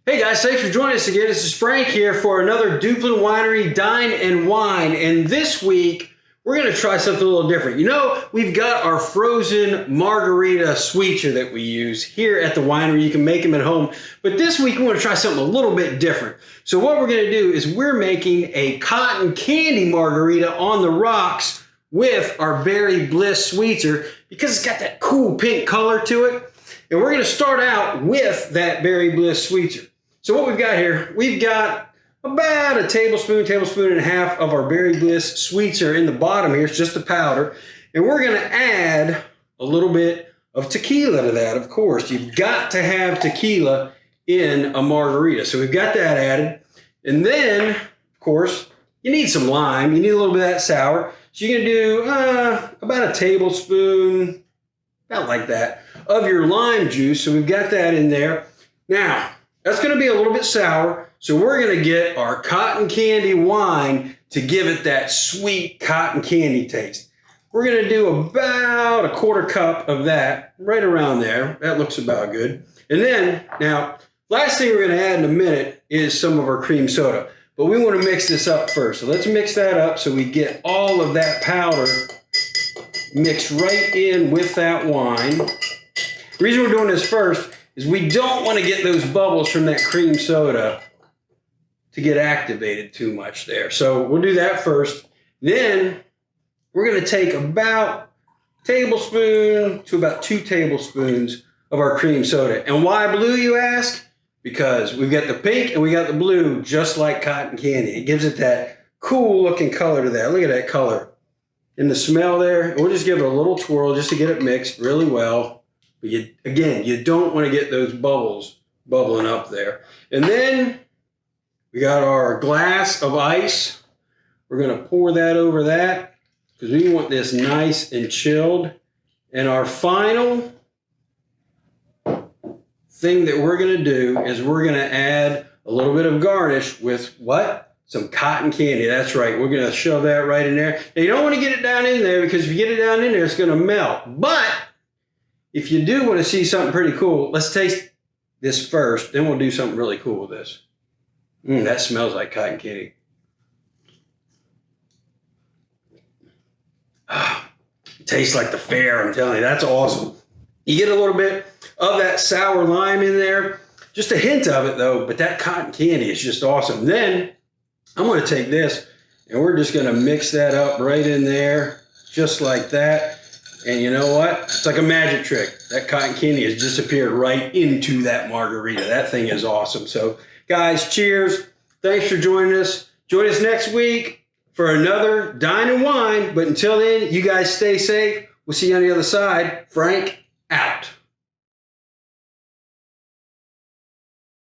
Hey guys, thanks for joining us again. This is Frank here for another Duplin Winery Dine and Wine. And this week, we're going to try something a little different. You know, we've got our frozen margarita sweeter that we use here at the winery. You can make them at home. But this week, we want to try something a little bit different. So what we're going to do is we're making a cotton candy margarita on the rocks with our berry bliss sweeter because it's got that cool pink color to it. And we're going to start out with that berry bliss sweeter. So what we've got here, we've got about a tablespoon and a half of our berry bliss sweeter in the bottom here. It's just the powder. And we're going to add a little bit of tequila to that, of course. You've got to have tequila in a margarita. So we've got that added. And then, of course, you need some lime. You need a little bit of that sour. So you're going to do about a tablespoon, about like that, of your lime juice. So we've got that in there. Now, that's going to be a little bit sour, so we're going to get our cotton candy wine to give it that sweet cotton candy taste. We're going to do about a quarter cup of that, right around there. That looks about good. And then, now, last thing we're going to add in a minute is some of our cream soda. But we want to mix this up first. So let's mix that up so we get all of that powder mixed right in with that wine. The reason we're doing this first is we don't want to get those bubbles from that cream soda to get activated too much there. So we'll do that first. Then we're going to take about a tablespoon to about 2 tablespoons of our cream soda. And why blue, you ask? Because we've got the pink and we got the blue just like cotton candy. It gives it that cool looking color to that. Look at that color. And the smell there. We'll just give it a little twirl just to get it mixed really well. But you don't want to get those bubbles bubbling up there. And then we got our glass of ice. We're going to pour that over that because we want this nice and chilled. And our final thing that we're going to do is we're going to add a little bit of garnish with what? Some cotton candy. That's right. We're going to shove that right in there. Now, you don't want to get it down in there because if you get it down in there, it's going to melt. But if you do want to see something pretty cool, let's taste this first. Then we'll do something really cool with this. That smells like cotton candy. It tastes like the fair, I'm telling you. That's awesome. You get a little bit of that sour lime in there. Just a hint of it, though. But that cotton candy is just awesome. Then I'm going to take this, and we're just going to mix that up right in there, just like that. And you know what? It's like a magic trick. That cotton candy has disappeared right into that margarita. That thing is awesome. So, guys, cheers. Thanks for joining us. Join us next week for another Dine and Wine. But until then, you guys stay safe. We'll see you on the other side. Frank, out.